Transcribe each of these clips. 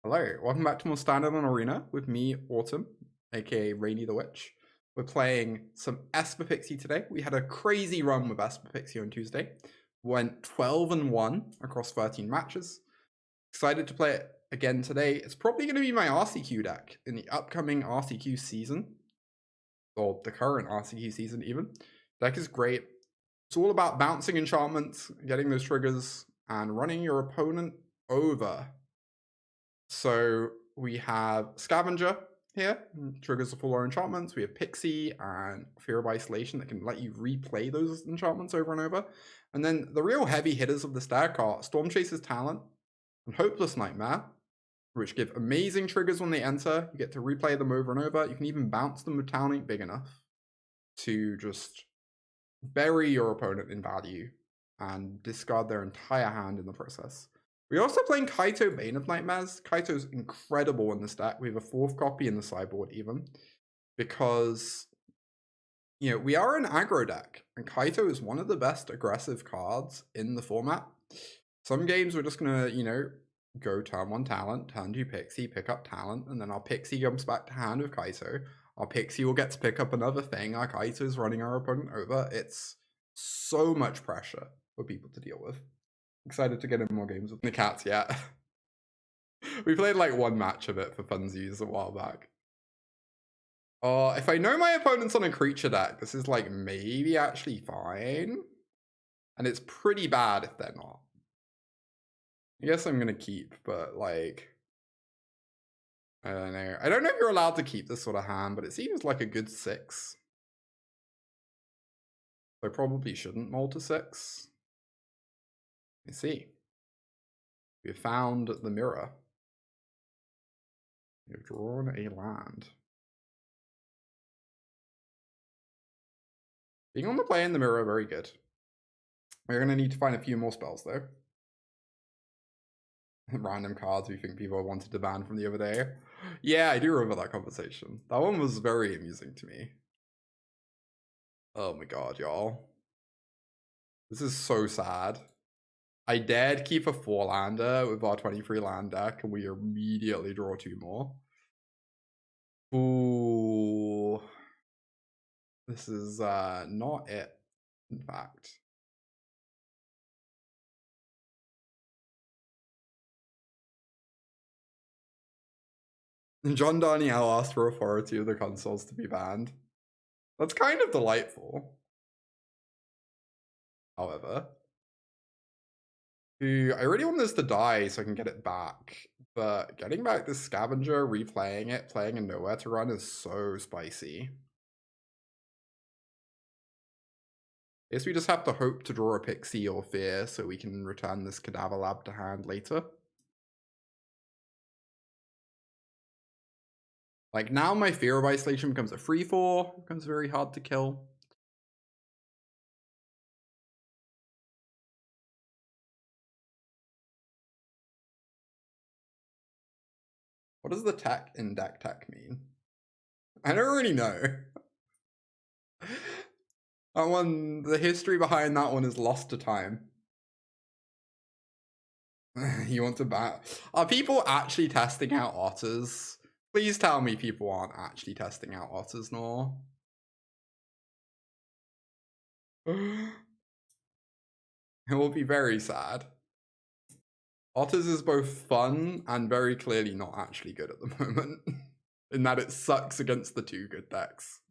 Hello, welcome back to more Standard on Arena with me, Autumn, aka Rainy the Witch. We're playing some Esper Pixie today. We had a crazy run with Esper Pixie on Tuesday. Went 12-1 across 13 matches. Excited to play it again today. It's probably going to be my RCQ deck in the upcoming RCQ season. Or the current RCQ season even. Deck is great. It's all about bouncing enchantments, getting those triggers, and running your opponent over. So we have Scavenger here, triggers the full our enchantments. We have Pixie and Fear of Isolation that can let you replay those enchantments over and over. And then the real heavy hitters of this deck are Stormchaser's Talent and Hopeless Nightmare, which give amazing triggers when they enter. You get to replay them over and over. You can even bounce them with Talent big enough to just bury your opponent in value and discard their entire hand in the process. We're also playing Kaito, Bane of Nightmares. Kaito's incredible in this deck. We have a 4th copy in the sideboard even. Because, you know, we are an aggro deck. And Kaito is one of the best aggressive cards in the format. Some games we're just going to, you know, go turn 1 Talent, turn 2 Pixie, pick up Talent. And then our Pixie comes back to hand with Kaito. Our Pixie will get to pick up another thing. Our Kaito's running our opponent over. It's so much pressure for people to deal with. Excited to get in more games with the cats yet. We played like 1 match of it for funsies a while back. If I know my opponent's on a creature deck, this is like maybe actually fine. And it's pretty bad if they're not. I guess I'm gonna keep, but like, I don't know. I don't know if you're allowed to keep this sort of hand, but it seems like a good 6. I probably shouldn't mull to 6. Let's see. We have found the mirror. We've drawn a land. Being on the play in the mirror, very good. We're going to need to find a few more spells though. Random cards we think people wanted to ban from the other day. Yeah, I do remember that conversation. That one was very amusing to me. Oh my god, y'all. This is so sad. I dared keep a 4-lander with our 23 land deck, and we immediately draw 2 more. Ooh. This is not it, in fact. John Danielle asked for authority of the Consuls to be banned. That's kind of delightful. However, I really want this to die so I can get it back. But getting back this Scavenger, replaying it, playing a nowhere to run is so spicy. I guess we just have to hope to draw a Pixie or Fear so we can return this Cadaver Lab to hand later. Like now my Fear of Isolation becomes a 3/4, becomes very hard to kill. What does the tech in deck tech mean? I don't really know. That one, the history behind that one is lost to time. You want to ban? Are people actually testing out otters? Please tell me people aren't actually testing out otters, no. It will be very sad. Otters is both fun and very clearly not actually good at the moment. In that it sucks against the 2 good decks.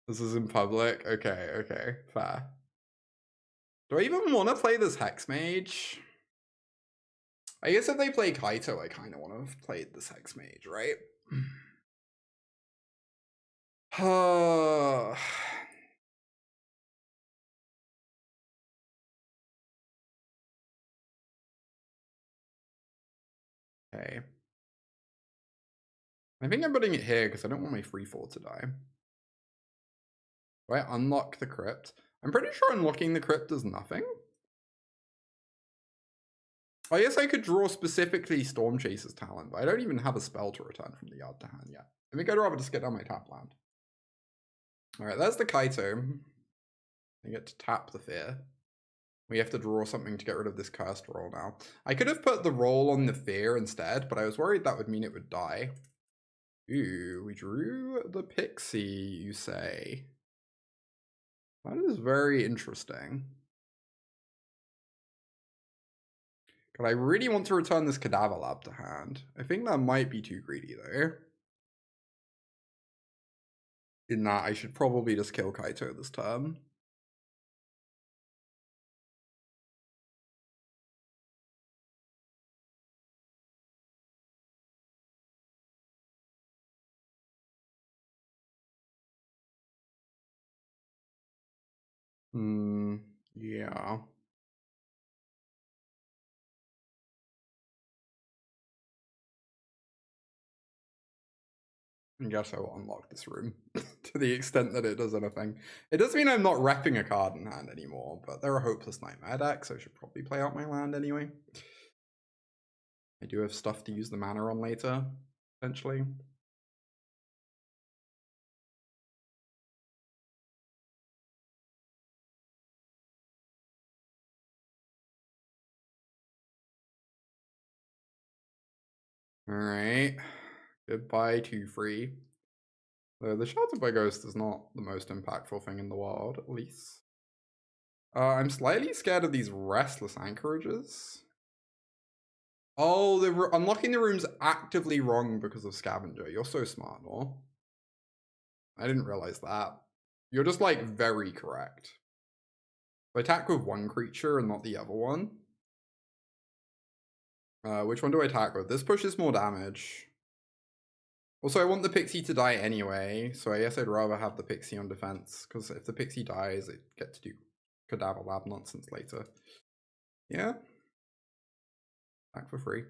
This is in public? Okay, fair. Do I even want to play this Hexmage? I guess if they play Kaito, I kind of want to have played this Hexmage, right? Okay. I think I'm putting it here because I don't want my 3/4 to die. Do I unlock the Crypt? I'm pretty sure unlocking the Crypt does nothing. I guess I could draw specifically Stormchaser's Talent, but I don't even have a spell to return from the yard to hand yet. I think I'd rather just get down my tap land. Alright, there's the Kaito. I get to tap the Fear. We have to draw something to get rid of this cursed roll now. I could have put the roll on the fear instead, but I was worried that would mean it would die. Ooh, we drew the pixie, you say. That is very interesting. But I really want to return this Cadaver Lab to hand. I think that might be too greedy though. In that, I should probably just kill Kaito this turn. Yeah. I guess I will unlock this room to the extent that it does anything. It does mean I'm not repping a card in hand anymore, but they're a Hopeless Nightmare deck, so I should probably play out my land anyway. I do have stuff to use the mana on later, potentially. Alright. Goodbye to free. The Shattered by Ghost is not the most impactful thing in the world, at least. I'm slightly scared of these Restless Anchorages. Oh, unlocking the room's actively wrong because of Scavenger. You're so smart, no? I didn't realize that. You're just, like, very correct. So attack with one creature and not the other one. Which one do I attack with? This pushes more damage. Also, I want the pixie to die anyway, so I guess I'd rather have the pixie on defense, because if the pixie dies, it gets to do Cadaver Lab nonsense later. Yeah. Back for free.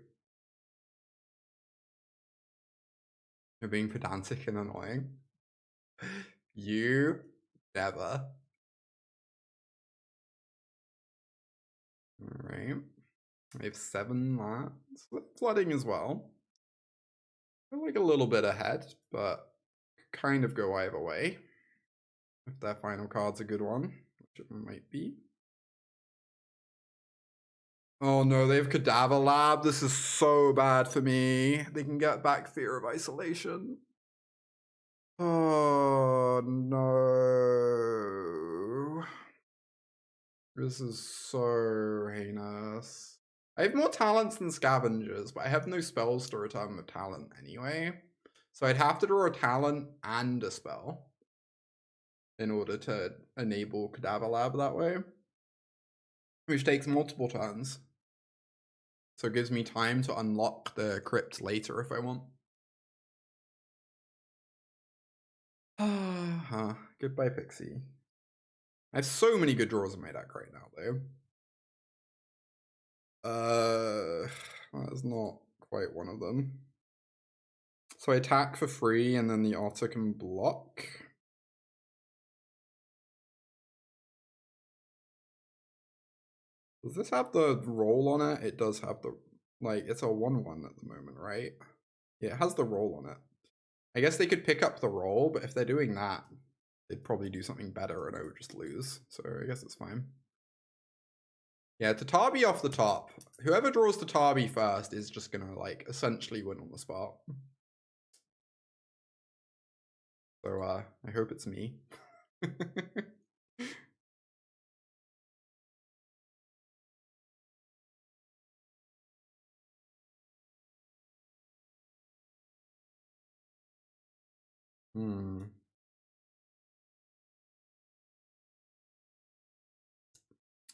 You're being pedantic and annoying. You never. Alright. We have 7 lands. Flooding as well. They're like a little bit ahead, but kind of go either way. If their final card's a good one, which it might be. Oh no, they have Cadaver Lab. This is so bad for me. They can get back Fear of Isolation. Oh no. This is so heinous. I have more talents than Scavengers, but I have no spells to return with talent anyway. So I'd have to draw a talent and a spell in order to enable Cadaver Lab that way, which takes multiple turns. So it gives me time to unlock the Crypt later if I want. Goodbye, Pixie. I have so many good draws in my deck right now, though. That's not quite one of them. So I attack for free, and then the Otter can block. Does this have the roll on it? It does have the, like, it's a 1/1 at the moment, right? Yeah, it has the roll on it. I guess they could pick up the roll, but if they're doing that, they'd probably do something better and I would just lose. So I guess it's fine. Yeah, Tatabi off the top. Whoever draws Tatabi first is just gonna, like, essentially win on the spot. So I hope it's me.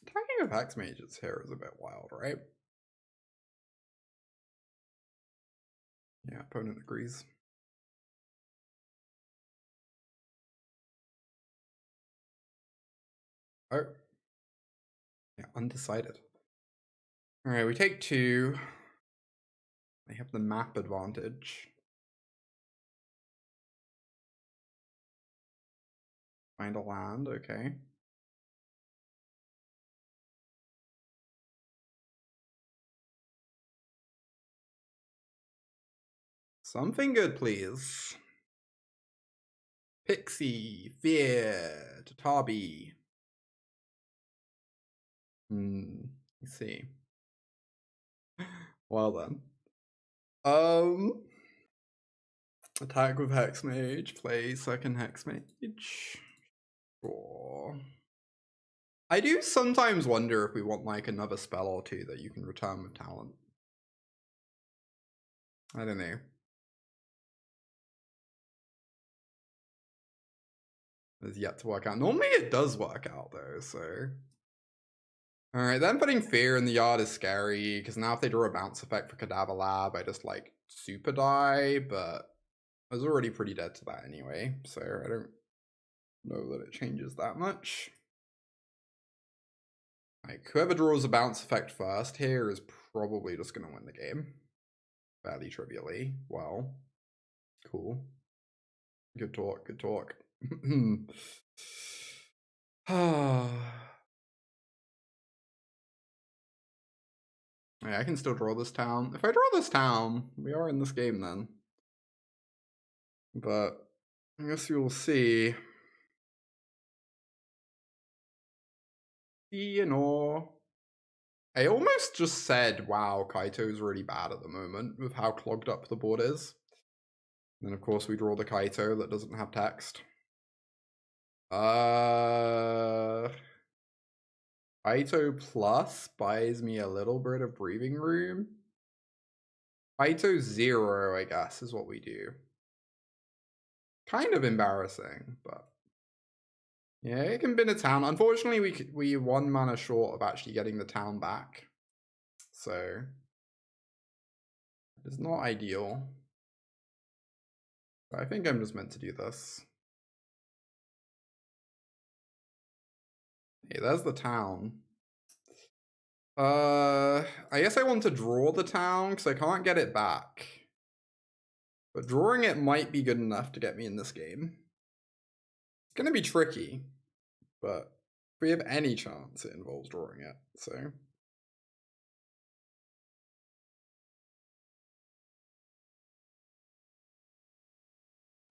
Talking of Hexmage's hair is a bit wild, right? Yeah, opponent agrees. Oh. Yeah, undecided. Alright, we take 2. They have the map advantage. Find a land, okay. Something good, please. Pixie, Fear, Tatabi. Let's see. Well then. Attack with Hexmage, play second Hexmage. Sure. I do sometimes wonder if we want like another spell or two that you can return with talent. I don't know. It's yet to work out. Normally it does work out though, so. Alright, then putting Fear in the yard is scary, because now if they draw a bounce effect for Cadaver Lab, I just like super die, but I was already pretty dead to that anyway, so I don't know that it changes that much. Like, whoever draws a bounce effect first here is probably just going to win the game. Fairly trivially. Well, cool. Good talk, good talk. Yeah, I can still draw this town. If I draw this town, we are in this game then. But I guess you'll see. You know. I almost just said, wow, Kaito's really bad at the moment with how clogged up the board is. And then of course we draw the Kaito that doesn't have text. Kaito plus buys me a little bit of breathing room. Kaito 0, I guess, is what we do. Kind of embarrassing, but yeah, it can bin a town. Unfortunately, we 1 mana short of actually getting the town back, so it's not ideal. But I think I'm just meant to do this. Hey, there's the town. I guess I want to draw the town because I can't get it back. But drawing it might be good enough to get me in this game. It's going to be tricky, but if we have any chance, it involves drawing it, so.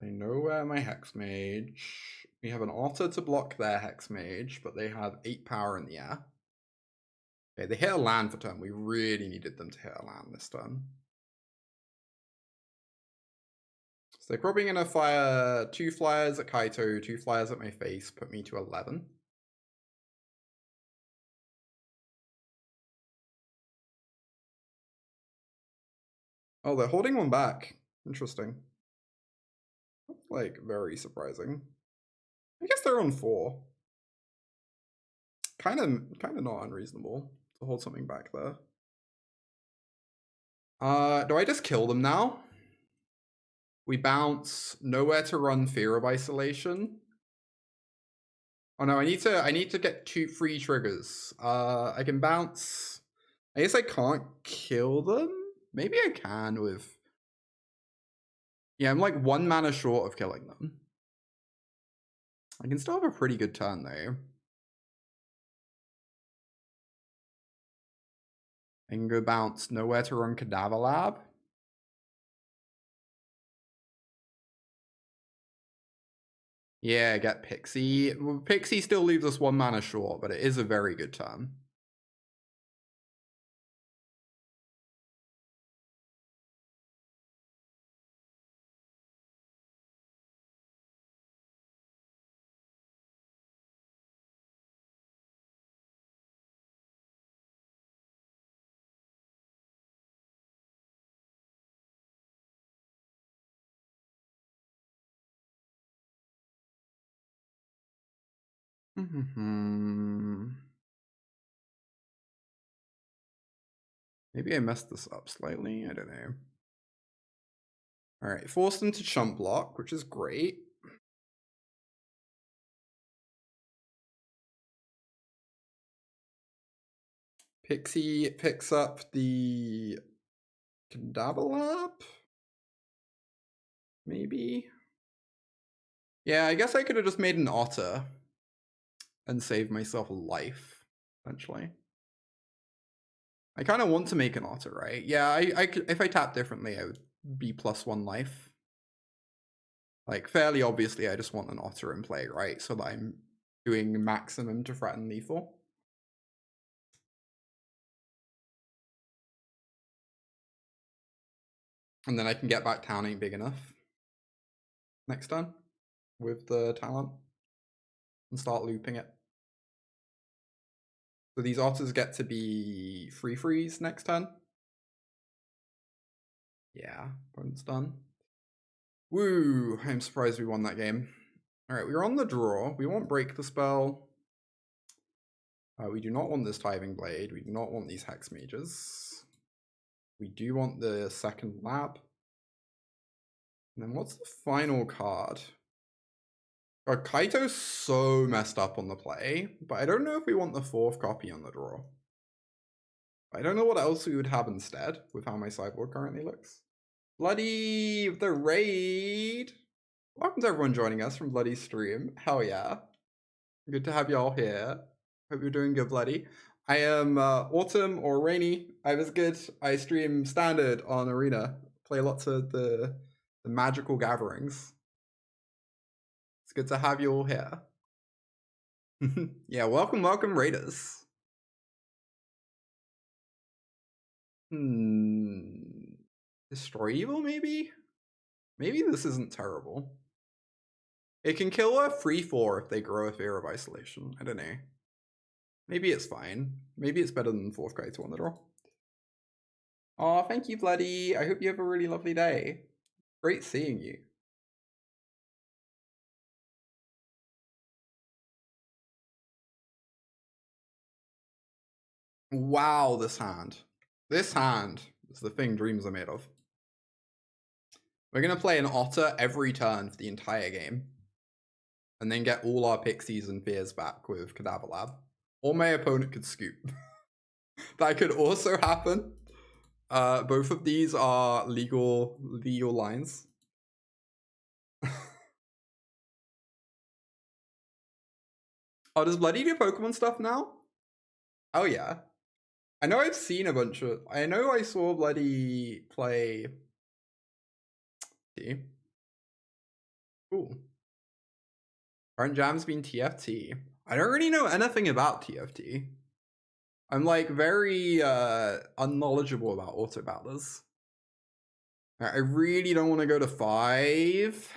I know where my Hexmage. We have an Otter to block their Hexmage, but they have 8 power in the air. Okay, they hit a land for turn. We really needed them to hit a land this turn. So they're probably going to fire 2 flyers at Kaito, 2 flyers at my face, put me to 11. Oh, they're holding one back. Interesting. That's like very surprising. I guess they're on 4. Kind of not unreasonable to hold something back there. Do I just kill them now? We bounce, nowhere to run, Fear of Isolation. Oh no, I need to get 2 free triggers. I can bounce. I guess I can't kill them. Maybe I can with. Yeah, I'm like 1 mana short of killing them. I can still have a pretty good turn though. I can go bounce, nowhere to run Cadaver Lab. Yeah, get Pixie. Well, Pixie still leaves us 1 mana short, but it is a very good turn. Maybe I messed this up slightly. I don't know. All right, forced them to chump block, which is great. Pixie picks up the Cadaver Lab? Maybe? Yeah, I guess I could have just made an Otter and saved myself a life, eventually. I kind of want to make an Otter, right? Yeah, I could, if I tap differently, I would be +1 life. Like, fairly obviously, I just want an Otter in play, right? So that I'm doing maximum to threaten lethal. And then I can get back towning big enough next turn with the talent and start looping it. So these otters get to be free freeze next turn. Yeah, opponent's done. Woo! I'm surprised we won that game. Alright, we're on the draw. We won't break the spell. We do not want this Tithing Blade. We do not want these Hexmages. We do want the second lab. And then what's the final card? God, Kaito's so messed up on the play, but I don't know if we want the fourth copy on the draw. I don't know what else we would have instead with how my sideboard currently looks. Bloody the raid! Welcome to everyone joining us from Bloody Stream. Hell yeah. Good to have y'all here. Hope you're doing good, Bloody. I am Autumn or Rainy. I was good. I stream Standard on Arena. Play lots of the magical gatherings. It's good to have you all here. Yeah, welcome, Raiders. Destroy Evil, maybe? Maybe this isn't terrible. It can kill a 3/4 if they grow a Fear of Isolation. I don't know. Maybe it's fine. Maybe it's better than 4th Kaito on the draw. Oh, thank you, Bloody. I hope you have a really lovely day. Great seeing you. Wow, this hand. This hand is the thing dreams are made of. We're going to play an Otter every turn for the entire game. And then get all our Pixies and Fears back with Cadaver Lab. Or my opponent could scoop. That could also happen. Both of these are legal lines. Oh, does Bloody do Pokemon stuff now? Oh yeah. I know I've seen a bunch of... I know I saw Bloody play... See? Cool. Current Jam's been TFT. I don't really know anything about TFT. I'm like very unknowledgeable about auto battlers. I really don't want to go to 5.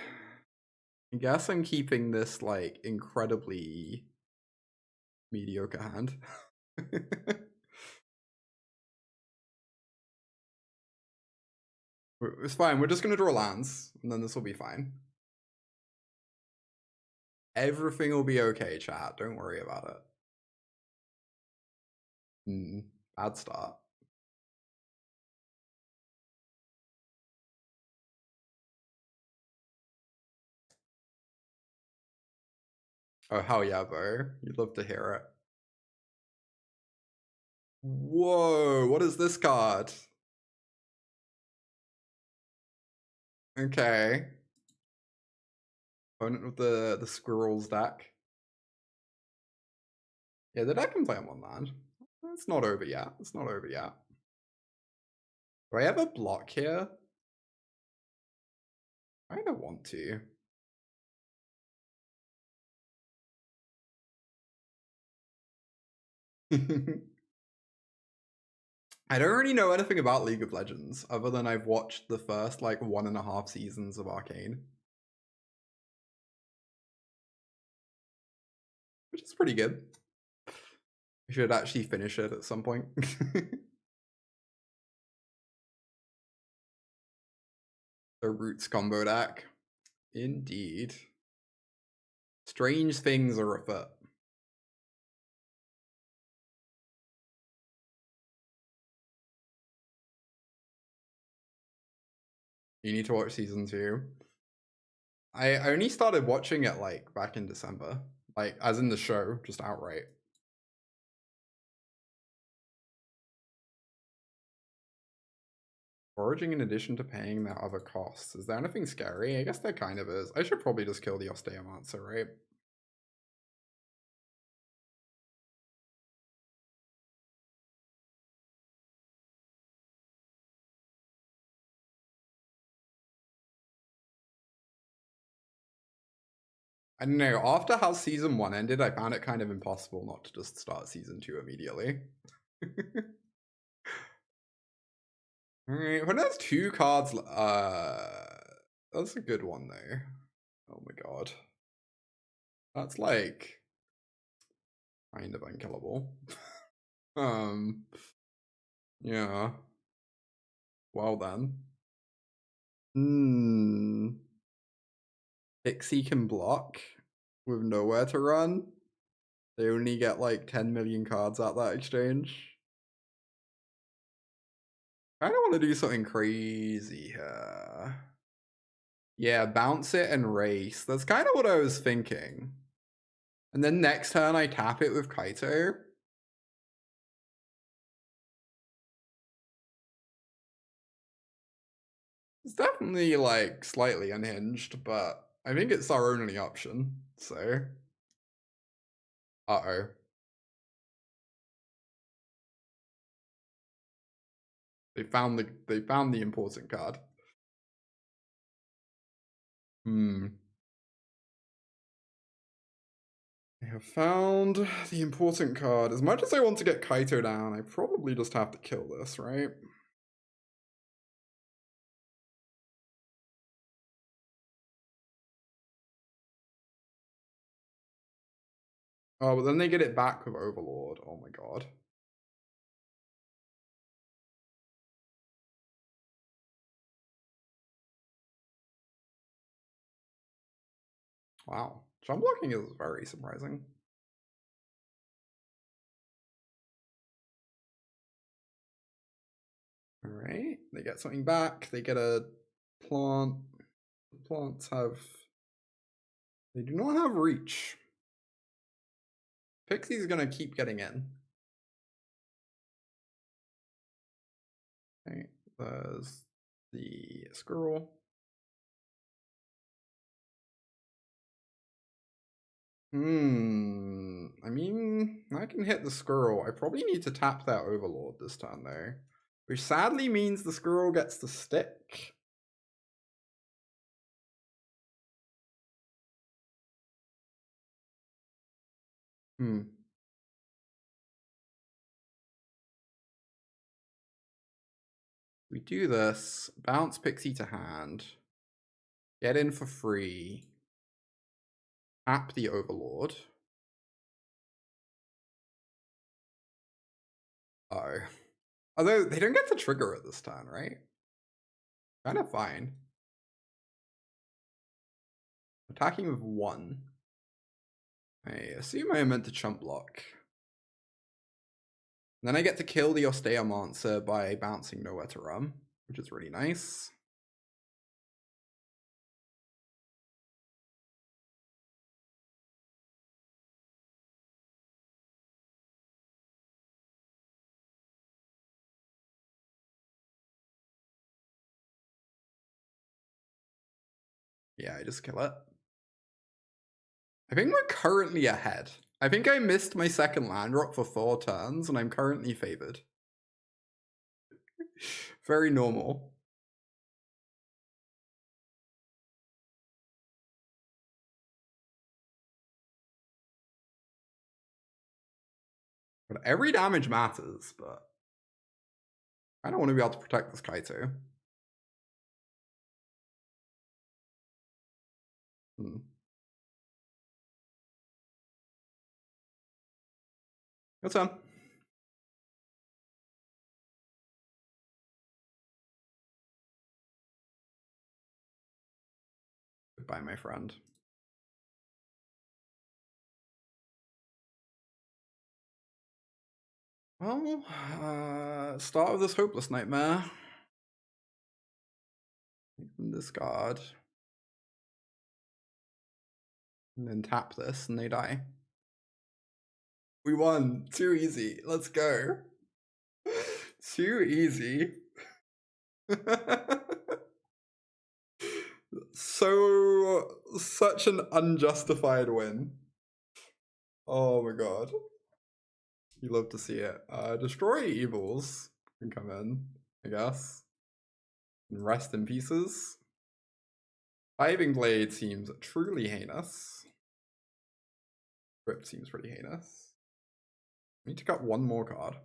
I guess I'm keeping this like incredibly mediocre hand. It's fine. We're just going to draw lands and then this will be fine. Everything will be okay, chat. Don't worry about it. Bad start. Oh, hell yeah, Bo. You'd love to hear it. Whoa, what is this card? Okay. Opponent with the squirrels deck. Yeah, the deck can play on one land. It's not over yet. It's not over yet. Do I have a block here? I don't want to. I don't really know anything about League of Legends other than I've watched the first like 1.5 seasons of Arcane. Which is pretty good. I should actually finish it at some point. The Roots combo deck. Indeed. Strange things are afoot. You need to watch season 2. I only started watching it like back in December. Like as in the show, just outright. Foraging in addition to paying their other costs. Is there anything scary? I guess there kind of is. I should probably just kill the Osteomancer, right? I don't know, after how season 1 ended, I found it kind of impossible not to just start season 2 immediately. Alright, when there's 2 cards, that's a good one though. Oh my god. That's like kind of unkillable. Yeah. Well then. Pixie can block with nowhere to run. They only get like 10 million cards at that exchange. I don't want to do something crazy here. Yeah, bounce it and race. That's kind of what I was thinking. And then next turn I tap it with Kaito. It's definitely like slightly unhinged, but I think it's our only option, so. Uh-oh. They found the important card. I have found the important card. As much as I want to get Kaito down, I probably just have to kill this, right? Oh, but then they get it back with Overlord. Oh my god. Wow. Jump blocking is very surprising. Alright, they get something back. They get a plant. Plants have... They do not have reach. Pixie's gonna keep getting in. Okay, there's the squirrel. I mean, I can hit the squirrel. I probably need to tap that Overlord this turn, though. Which sadly means the squirrel gets the stick. We do this. Bounce Pixie to hand. Get in for free. Tap the Overlord. Oh. Although, they don't get to trigger it this turn, right? Kind of fine. Attacking with 1. I assume I meant to chump block. And then I get to kill the Osteomancer by bouncing nowhere to run, which is really nice. Yeah, I just kill it. I think we're currently ahead. I think I missed my second land drop for 4 turns, and I'm currently favored. Very normal. But every damage matters, but I don't want to be able to protect this Kaito. Good turn. Goodbye, my friend. Well, start of this hopeless nightmare. Discard. And then tap this and they die. We won. Too easy. Let's go. Too easy. Such an unjustified win. Oh my god. You love to see it. Destroy Evils can come in, I guess. And rest in pieces. Tithing Blade seems truly heinous. Crypt seems pretty heinous. I need to cut one more card.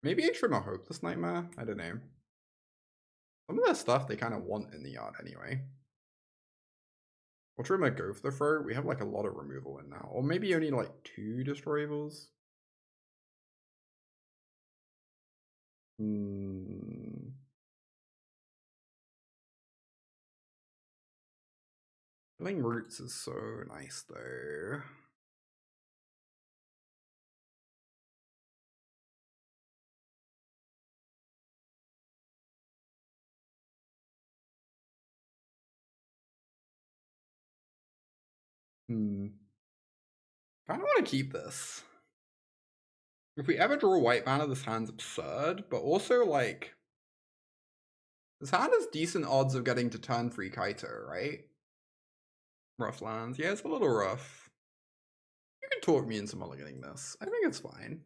Maybe I trim a Hopeless Nightmare? I don't know. of the stuff they kind of want in the yard anyway. Ultra might go for the throat. We have like a lot of removal in now. Or maybe only like 2 destroyables. Killing roots is so nice though. Kind of want to keep this. If we ever draw a white mana, this hand's absurd, but also like this hand has decent odds of getting to turn 3 Kaito, right? Rough lands. Yeah, it's a little rough. You can talk me into mulliganing this. I think it's fine.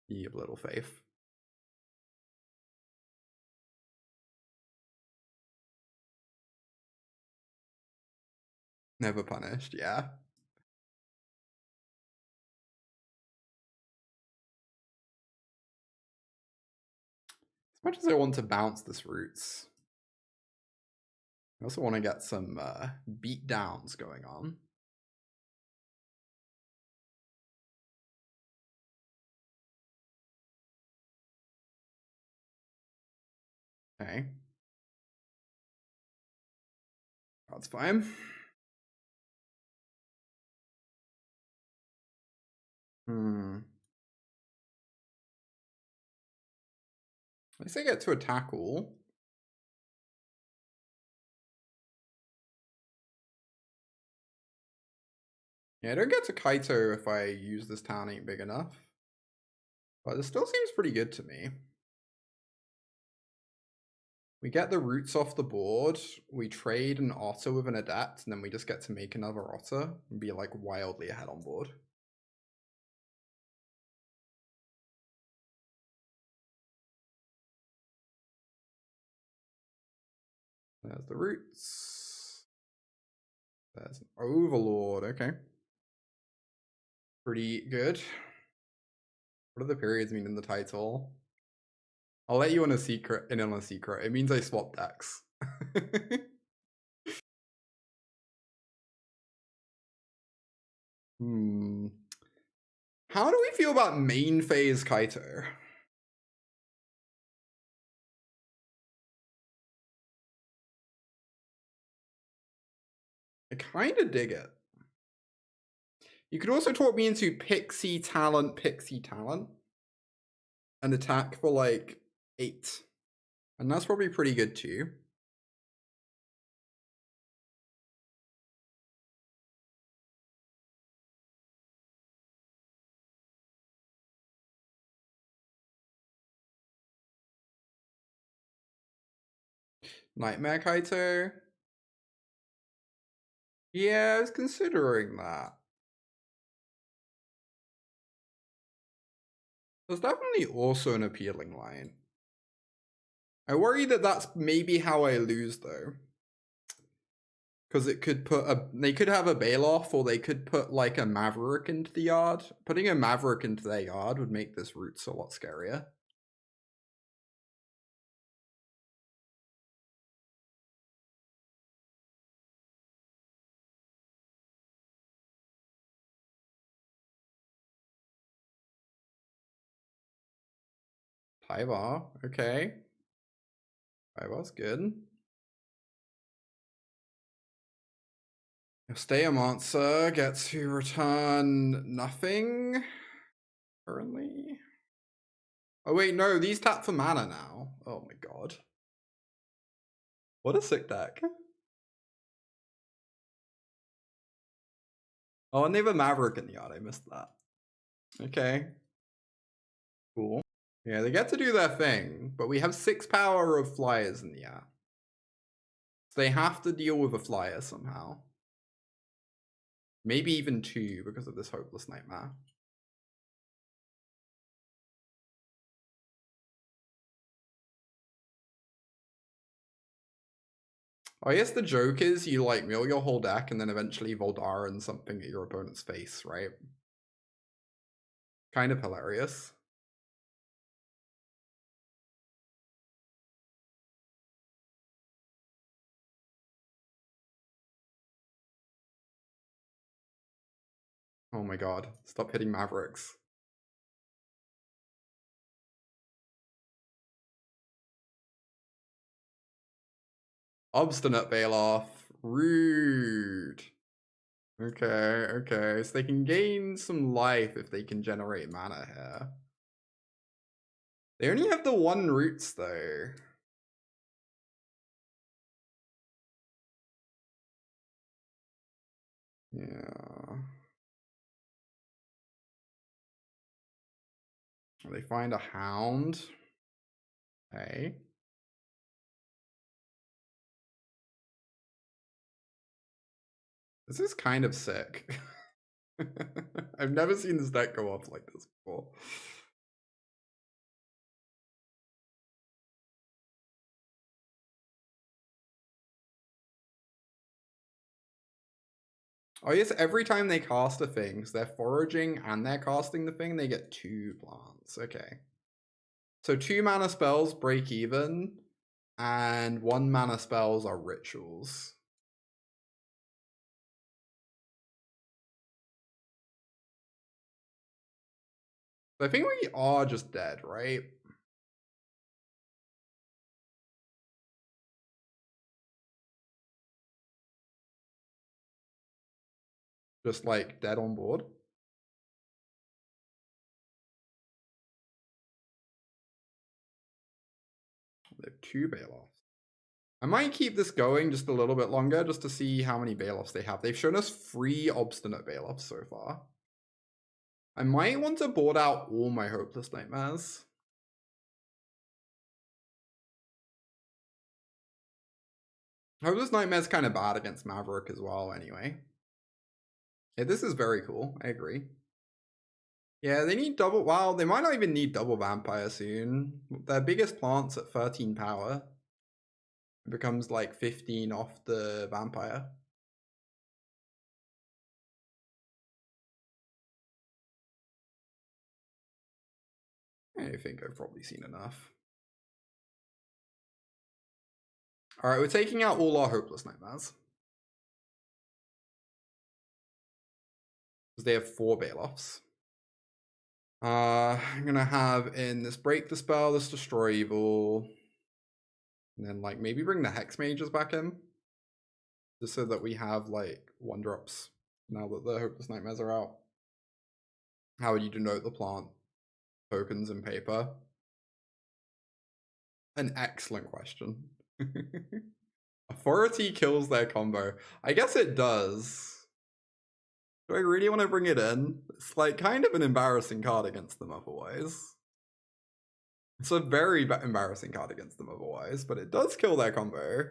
You have little faith. Never punished, yeah. As much as I want to bounce this roots, I also want to get some beat downs going on. Okay. That's fine. At least I get to attack all. Yeah, I don't get to Kaito if I use this town ain't big enough. But this still seems pretty good to me. We get the roots off the board, we trade an otter with an adapt, and then we just get to make another otter and be like wildly ahead on board. There's the roots. There's an overlord, okay. Pretty good. What do the periods mean in the title? I'll let you in on a secret. It means I swap decks. How do we feel about main phase Kaito? I kind of dig it. You could also talk me into Pixie Talent, and attack for like 8. And that's probably pretty good too. Nightmare Kaito? Yeah, I was considering that. There's definitely also an appealing line. I worry that that's maybe how I lose though. Because it could put they could have a Bailoff, or they could put like a Maverick into the yard. Putting a Maverick into their yard would make this roots a lot scarier. Tyvar, okay. Tyvar's good. Steamancer gets to return nothing currently. Oh wait, no, these tap for mana now. Oh my god. What a sick deck. Oh, and they have a Maverick in the yard, I missed that. Okay. Cool. Yeah, they get to do their thing, but we have 6 power of flyers in the air. So they have to deal with a flyer somehow. Maybe even 2 because of this Hopeless Nightmare. I guess the joke is you like mill your whole deck and then eventually Voldaren something at your opponent's face, right? Kind of hilarious. Oh my god. Stop hitting Mavericks. Obstinate Bailoff. Rude. Okay, okay. So they can gain some life if they can generate mana here. They only have the 1 roots though. Yeah. They find a hound. Okay. This is kind of sick. I've never seen this deck go off like this before. Oh yes, every time they cast a thing, so they're foraging and they're casting the thing, they get 2 plants. Okay. So 2 mana spells break even, and 1 mana spells are rituals. So I think we are just dead, right? Just like dead on board. They have 2 Bailoffs. I might keep this going just a little bit longer just to see how many Bailoffs they have. They've shown us 3 Obstinate Bailoffs so far. I might want to board out all my Hopeless Nightmares. Hopeless Nightmare's kind of bad against Maverick as well anyway. Yeah, this is very cool. I agree. Yeah, they need double... Wow, they might not even need double Vampire soon. Their biggest plant's at 13 power. It becomes like 15 off the Vampire. I think I've probably seen enough. Alright, we're taking out all our Hopeless Nightmares. Because they have 4 Bailoffs. I'm gonna have in this Break the Spell, this Destroy Evil. And then like maybe bring the Hex Mages back in. Just so that we have like 1-drops now that the Hopeless Nightmares are out. How would you denote the plant tokens in paper? An excellent question. Authority kills their combo. I guess it does. Do I really want to bring it in? It's like kind of an embarrassing card against them otherwise. It's a very embarrassing card against them otherwise, but it does kill their combo.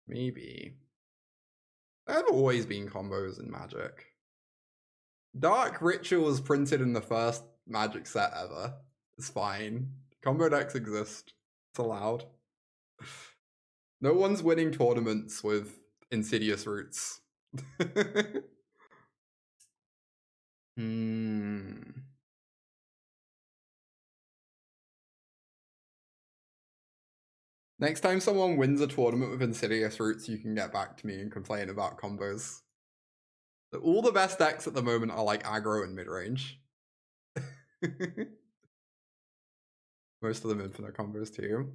Maybe. There have always been combos in Magic. Dark Ritual was printed in the first Magic set ever. It's fine. Combo decks exist. It's allowed. No one's winning tournaments with Insidious Roots. Next time someone wins a tournament with Insidious Roots, you can get back to me and complain about combos. All the best decks at the moment are like aggro and mid-range. Most of them infinite combos too.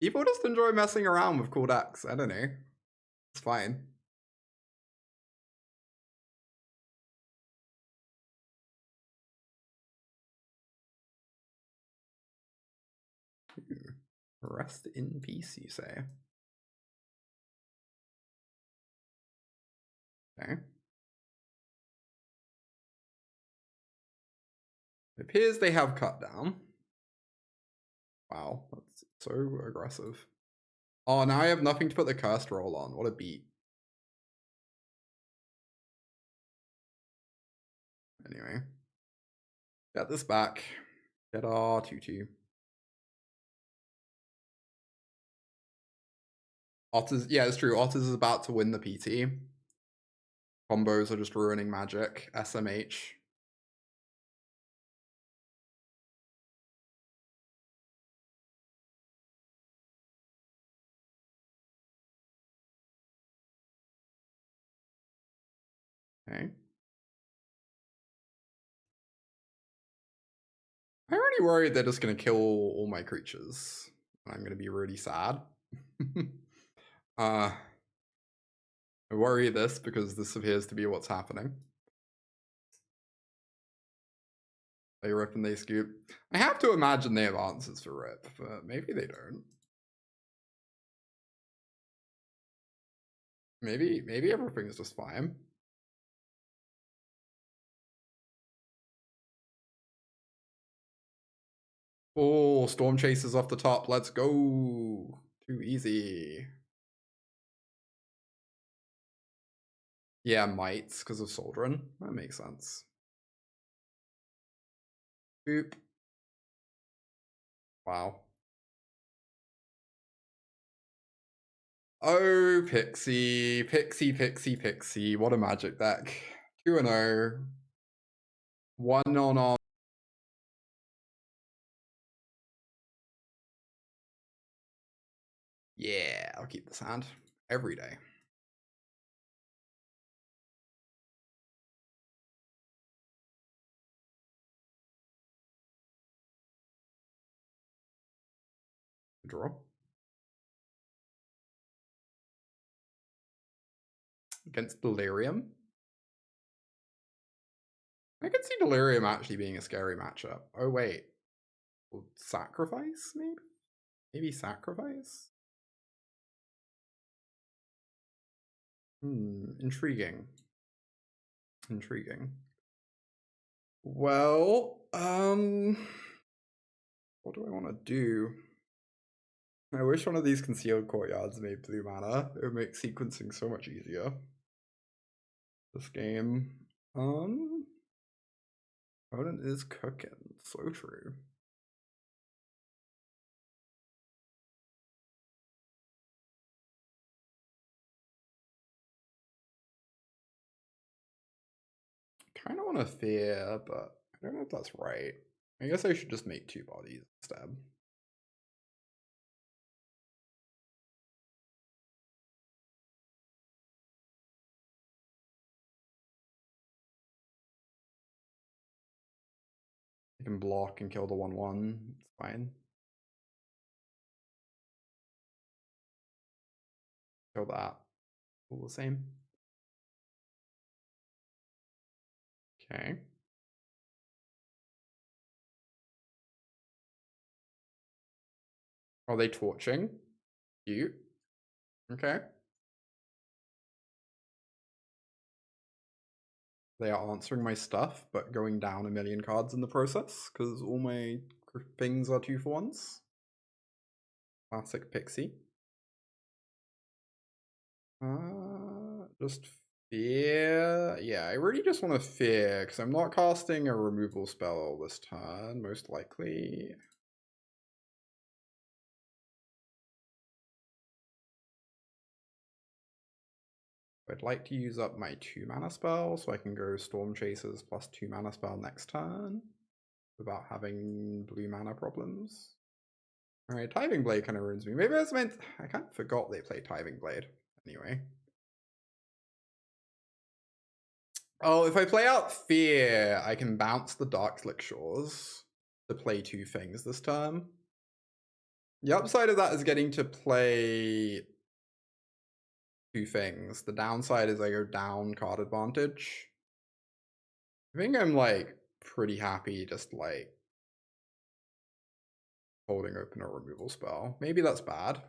People just enjoy messing around with cool decks. I don't know. It's fine. Rest in peace, you say? Okay. It appears they have cut down. Wow, that's so aggressive. Oh, now I have nothing to put the cursed roll on. What a beat. Anyway. Get this back. Get our 2-2. Otters, yeah, it's true. Otters is about to win the PT. Combos are just ruining Magic. SMH. Okay. I'm already worried they're just going to kill all my creatures. I'm going to be really sad. I worry this because this appears to be what's happening. They rip and they scoop. I have to imagine they have answers for rip, but maybe they don't. Maybe everything's just fine. Oh, Stormchaser's off the top. Let's go. Too easy. Yeah, mites because of Soldrin. That makes sense. Boop. Wow. Oh, Pixie. Pixie. What a magic deck. 2-0. 1 on. Yeah, I'll keep this hand every day. Draw. Against Delirium. I could see Delirium actually being a scary matchup. Oh, wait. Well, Sacrifice, maybe? Maybe Sacrifice? Intriguing. Intriguing. Well, what do I want to do? I wish one of these Concealed Courtyards made blue mana. It would make sequencing so much easier. This game. Opponent is cooking. So true. Kind of want to fear, but I don't know if that's right. I guess I should just make 2 bodies instead. I can block and kill the 1/1. It's fine. Kill that. All the same. Okay. Are they torching? Cute. Okay. They are answering my stuff, but going down 1,000,000 cards in the process, because all my things are 2-for-1s. Classic Pixie. Just fear. Yeah, I really just want to fear, because I'm not casting a removal spell this turn, most likely. I'd like to use up my 2 mana spell, so I can go Stormchasers plus 2 mana spell next turn, without having blue mana problems. Alright, Tithing Blade kind of ruins me. Maybe I was meant... I kind of forgot they played Tithing Blade. Anyway. Oh, if I play out Fear, I can bounce the Darkslick Shores to play 2 things this turn. The upside of that is getting to play 2 things. The downside is I go down card advantage. I think I'm, like, pretty happy just, like, holding open a removal spell. Maybe that's bad.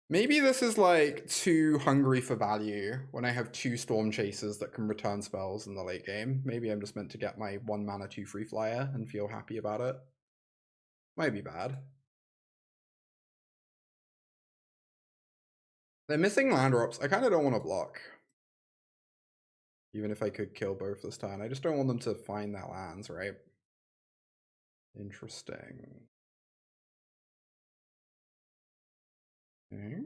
Maybe this is like too hungry for value when I have 2 Stormchasers that can return spells in the late game. Maybe I'm just meant to get my 1 mana 2 free flyer and feel happy about it. Might be bad. They're missing land drops. I kind of don't want to block. Even if I could kill both this turn. I just don't want them to find their lands, right? Interesting. Okay.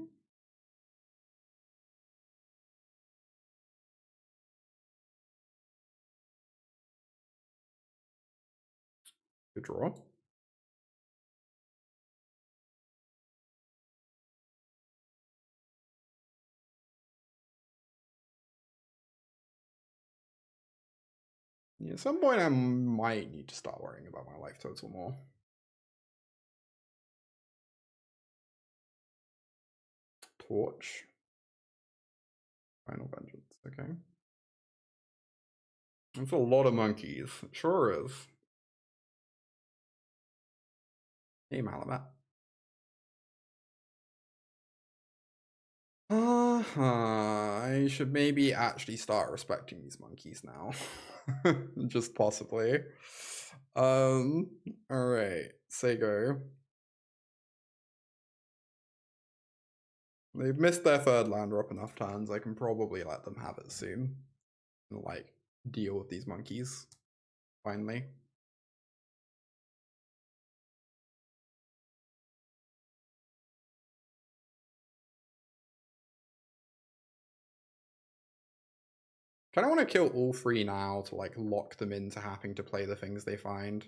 Good draw. At some point I might need to start worrying about my life total more. Torch. Final Vengeance, okay. That's a lot of monkeys. It sure is. Hey, Malabat. I should maybe actually start respecting these monkeys now. Just possibly. Alright, Sego. They've missed their third land drop enough turns. I can probably let them have it soon. And like deal with these monkeys. Finally. Kinda wanna kill all three now to like lock them into having to play the things they find.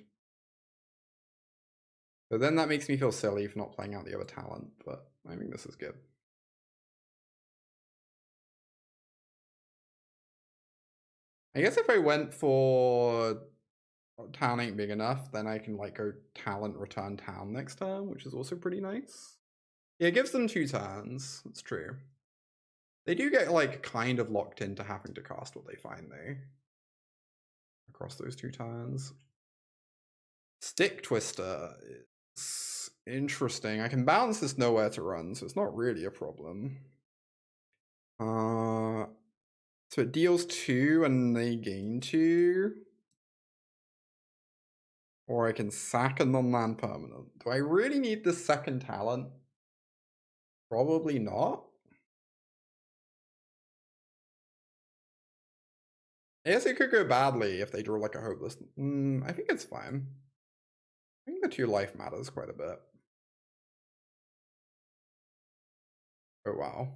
But then that makes me feel silly for not playing out the other talent, but I think this is good. I guess if I went for town ain't big enough, then I can like go talent return town next turn, which is also pretty nice. Yeah, it gives them 2 turns. That's true. They do get like kind of locked into having to cast what they find though. Across those 2 turns. Stick Twister is interesting. I can bounce this nowhere to run, so it's not really a problem. So it deals 2 and they gain 2. Or I can sack a non-land permanent. Do I really need this second talent? Probably not. I guess it could go badly if they draw like a hopeless. I think it's fine. I think the 2 life matters quite a bit. Oh wow.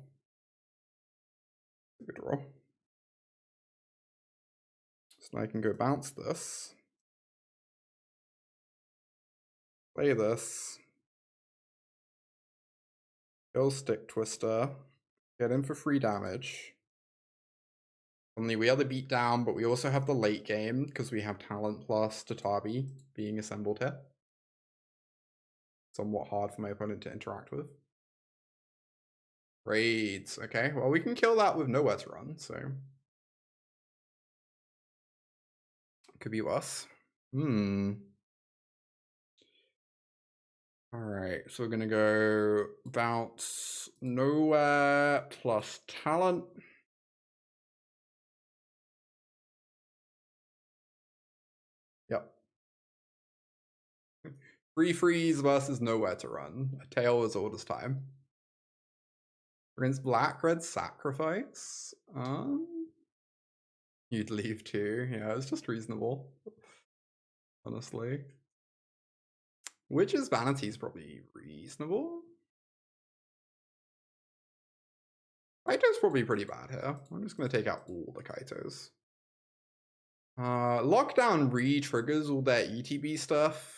Good draw. So now I can go bounce this. Play this. Kill Stick Twister. Get in for 3 damage. Only we are the beatdown, but we also have the late game because we have talent plus Tatabi being assembled here. Somewhat hard for my opponent to interact with. Raids. Okay, well we can kill that with nowhere to run, so it could be worse. Alright, so we're gonna go bounce nowhere plus talent. Yep. Free freeze versus nowhere to run. A tail is all this time. Against black red sacrifice. You'd leave too. Yeah, it's just reasonable. Honestly. Witch's Vanity is probably reasonable. Kaito's probably pretty bad here. I'm just gonna take out all the Kaitos. Lockdown re-triggers all their ETB stuff.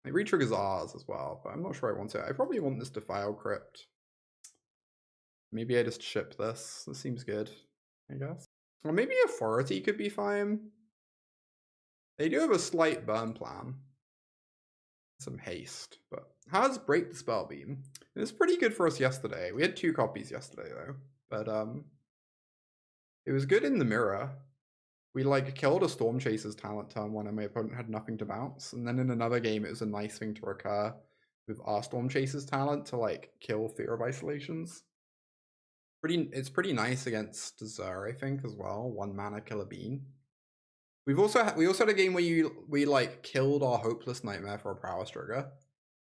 It re-triggers ours as well, but I'm not sure I want it. I probably want this Defiled Crypt. Maybe I just ship this. This seems good, I guess. Or maybe Authority could be fine. They do have a slight burn plan. Some haste, but how does Break the Spell Beam? It was pretty good for us yesterday. We had 2 copies yesterday though, but it was good in the mirror. We like killed a Stormchaser's talent turn 1 and my opponent had nothing to bounce, and then in another game it was a nice thing to recur with our Stormchaser's talent to like kill Fear of Isolations. It's pretty nice against Zur, I think, as well. 1 mana kill a bean. We also had a game where we like killed our Hopeless Nightmare for a prowess trigger.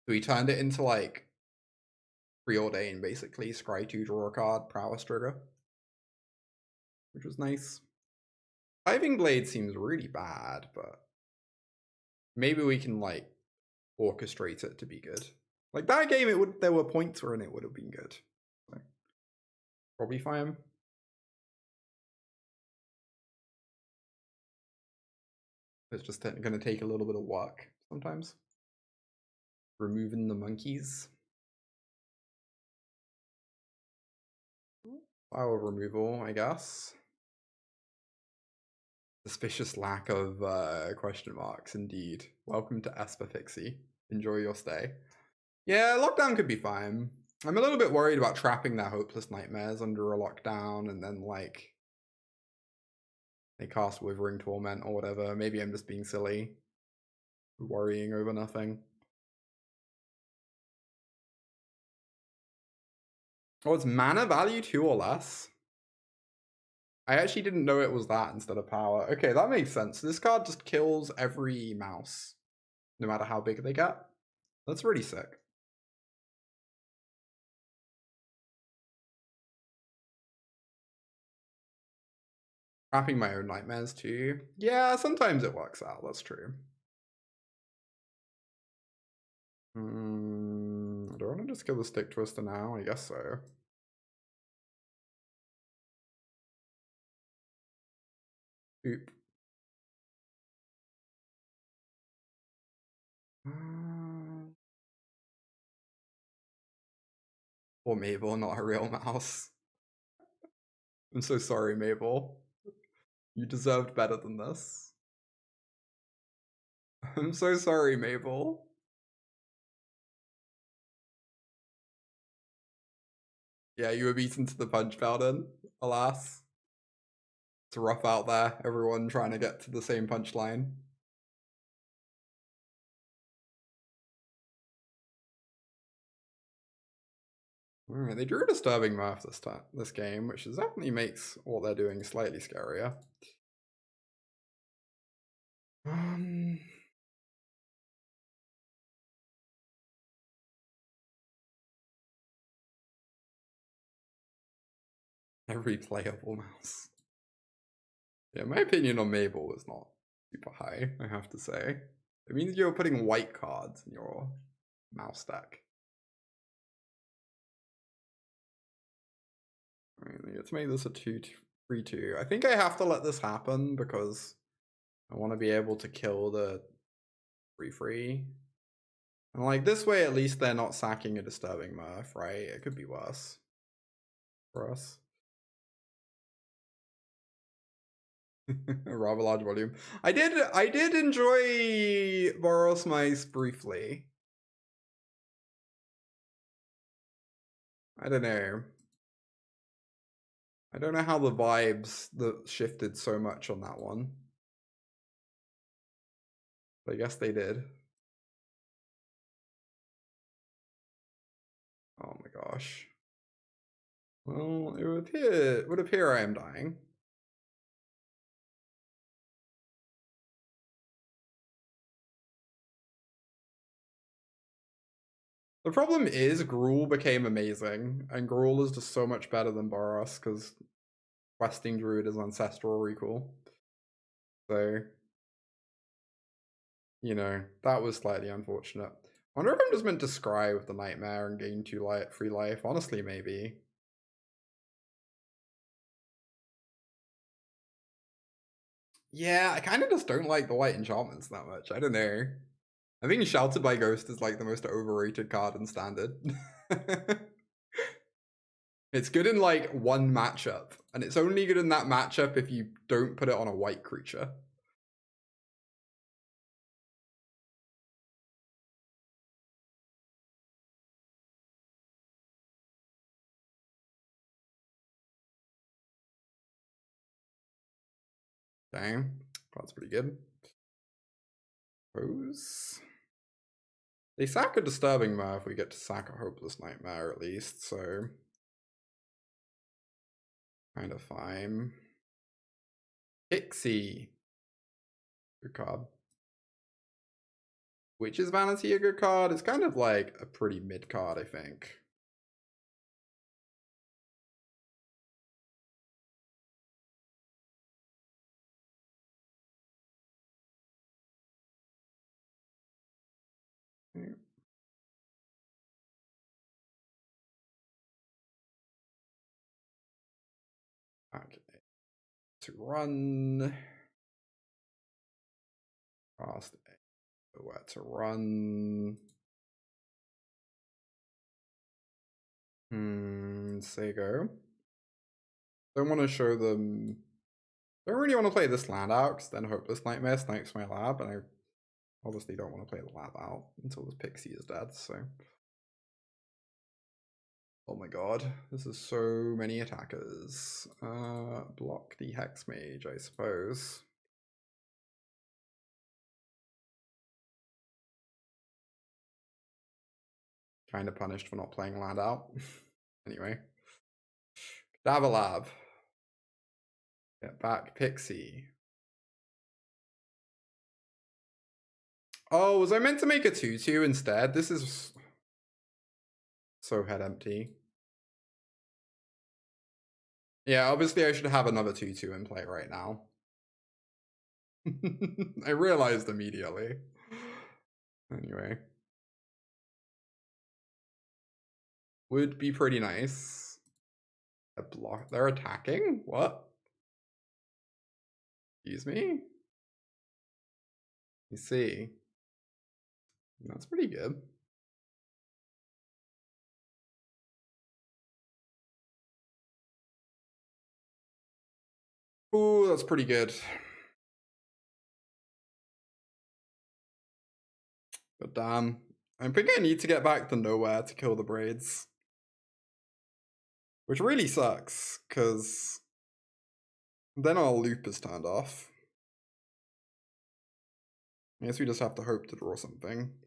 So we turned it into like Preordain, basically. Scry 2, draw a card, prowess trigger. Which was nice. Tithing Blade seems really bad, but maybe we can like orchestrate it to be good. Like that game, there were points where it would have been good. So, probably fine. It's just going to take a little bit of work sometimes. Removing the monkeys. File removal, I guess. Suspicious lack of question marks, indeed. Welcome to Esper Pixie. Enjoy your stay. Yeah, lockdown could be fine. I'm a little bit worried about trapping their hopeless nightmares under a lockdown and then, like, they cast Withering Torment or whatever. Maybe I'm just being silly. Worrying over nothing. Oh, it's mana value 2 or less? I actually didn't know it was that instead of power. Okay, that makes sense. This card just kills every mouse, no matter how big they get. That's really sick. Trapping my own nightmares too. Yeah, sometimes it works out. That's true. Do I want to just kill the Stick Twister now? I guess so. Oop. Or Mabel, not a real mouse. I'm so sorry, Mabel. You deserved better than this. I'm so sorry, Mabel. Yeah, you were beaten to the punch, Paladin. Alas. It's rough out there, everyone trying to get to the same punchline. Alright, they drew a Disturbing Mirth this game, which definitely makes what they're doing slightly scarier. Every playable mouse. Yeah, my opinion on Mabel is not super high, I have to say. It means you're putting white cards in your mouse deck. Alright, let's make this a 2-3-2. I think I have to let this happen because I want to be able to kill the 3-3. And like this way, at least they're not sacking a Disturbing Mirth, right? It could be worse for us. A rather large volume. I did enjoy Boros Mice briefly. I don't know. I don't know how the vibes shifted so much on that one. But I guess they did. Oh my gosh. Well, it would appear I am dying. The problem is Gruul became amazing, and Gruul is just so much better than Boros because Questing Druid is Ancestral Recall. So, you know, that was slightly unfortunate. I wonder if I'm just meant to scry with the Nightmare and gain 2 free life. Honestly, maybe. Yeah, I kind of just don't like the white enchantments that much. I don't know. I think Sheltered by Ghost is like the most overrated card in Standard. It's good in like one matchup, and it's only good in that matchup if you don't put it on a white creature. Dang, that's pretty good. Pose. They sack a Disturbing Mirth, we get to sack a Hopeless Nightmare at least, so kind of fine. Pixie. Good card. Which is Vanity a good card? It's kind of like a pretty mid card, I think. Okay. To run. Cost where to run. Say go. Don't want to show them Don't really want to play this land out, because then Hopeless Nightmare snipes my lab, and I obviously don't want to play the lab out until this Pixie is dead, so... Oh my god, this is so many attackers. Block the Hexmage, I suppose. Kind of punished for not playing land out. Anyway. Cadaver Lab. Get back Pixie. Oh, was I meant to make a 2/2 instead? This is so head empty. Yeah, obviously I should have another 2/2 in play right now. I realized immediately. Anyway. Would be pretty nice. A block. They're attacking? What? Excuse me? You see. That's pretty good. Ooh, that's pretty good. But damn. I think I need to get back to nowhere to kill the braids. Which really sucks, because then our loop is turned off. I guess we just have to hope to draw something.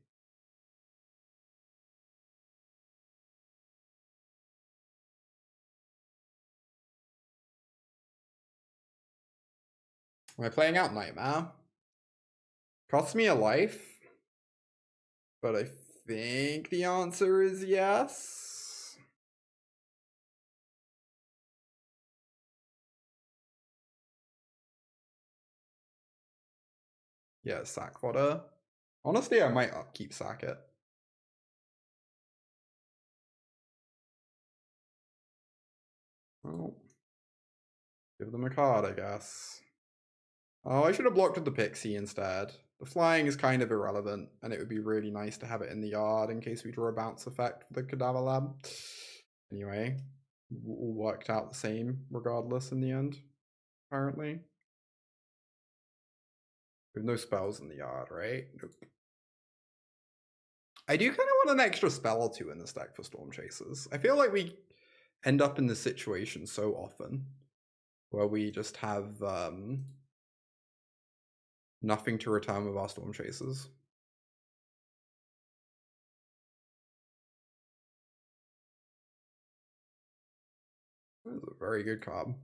Am I playing out Nightmare? Costs me a life. But I think the answer is yes. Yeah, sack fodder. Honestly, I might upkeep sack it. Well, give them a card, I guess. Oh, I should have blocked with the Pixie instead. The flying is kind of irrelevant, and it would be really nice to have it in the yard in case we draw a bounce effect for the Cadaver Lab. Anyway, all worked out the same regardless in the end, apparently. We have no spells in the yard, right? Nope. I do kind of want an extra spell or two in this deck for Stormchasers. I feel like we end up in this situation so often where we just have nothing to return with our Stormchasers. That is a very good card.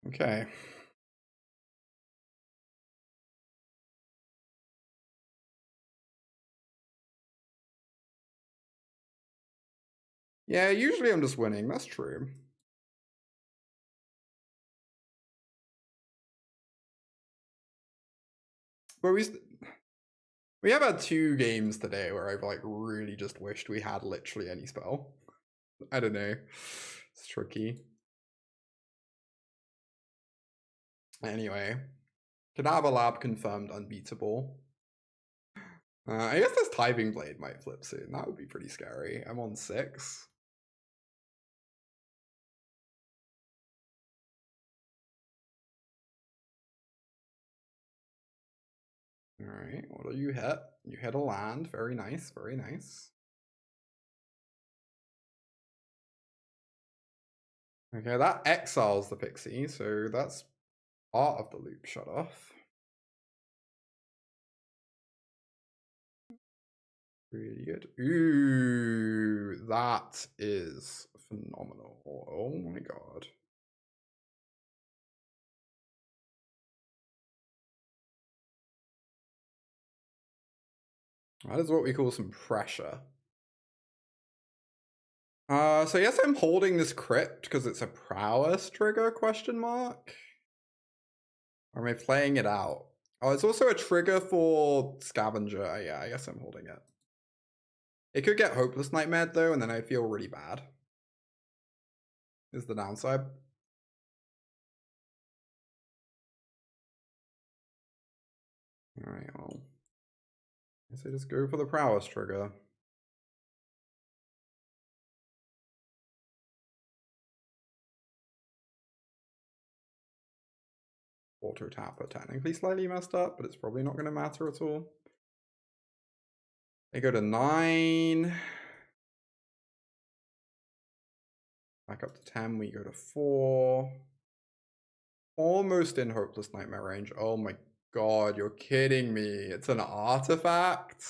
Okay. Yeah, usually I'm just winning. That's true. But we have had 2 games today where I've like really just wished we had literally any spell. I don't know. It's tricky. Anyway, Cadaver Lab confirmed unbeatable. I guess this Tithing Blade might flip soon. That would be pretty scary. I'm on 6. Alright, what do you hit? You hit a land. Very nice, very nice. Okay, that exiles the Pixie, so that's part of the loop shut off. Really good. Ooh, that is phenomenal. Oh my god. That is what we call some pressure. So yes, I'm holding this Crypt because it's a prowess trigger, question mark? Or am I playing it out? Oh, it's also a trigger for Scavenger. Yeah, I guess I'm holding it. It could get Hopeless Nightmare though, and then I feel really bad. Is the downside. Alright, well. I guess I just go for the prowess trigger. auto tapper technically slightly messed up, but it's probably not going to matter at all. They go to 9. Back up to 10, we go to 4. Almost in Hopeless Nightmare range. Oh my god, you're kidding me. It's an artifact?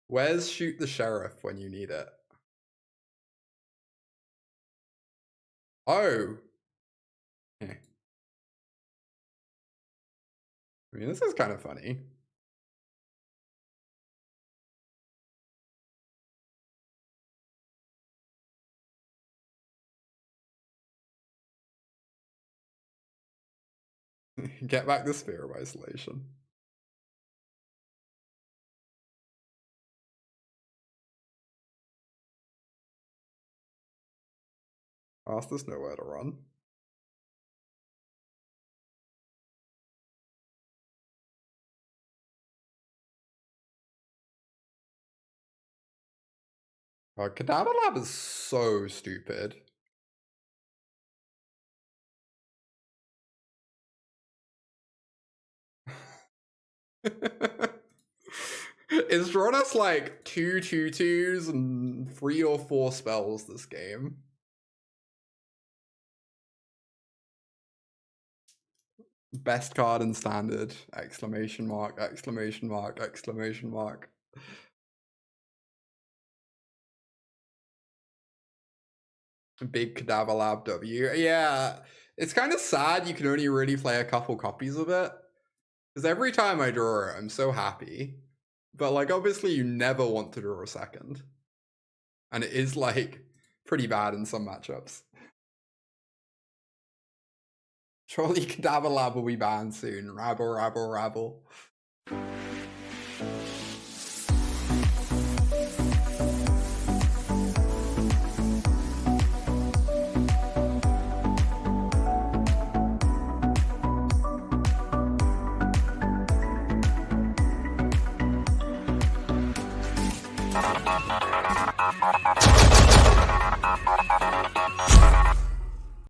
Where's Shoot the Sheriff when you need it? Oh. Yeah. I mean, this is kind of funny. Get back the Sphere of Isolation. Ask there's nowhere to run. Cadaver Lab is so stupid. It's drawn us like 2 2/2s and 3 or 4 spells this game. Best card in Standard! Exclamation mark, exclamation mark, exclamation mark. Big Cadaver Lab W. Yeah, it's kind of sad you can only really play a couple copies of it. Because every time I draw it, I'm so happy. But like, obviously you never want to draw a second. And it is like pretty bad in some matchups. Surely Cadaver Lab will be banned soon. Rabble, rabble, rabble.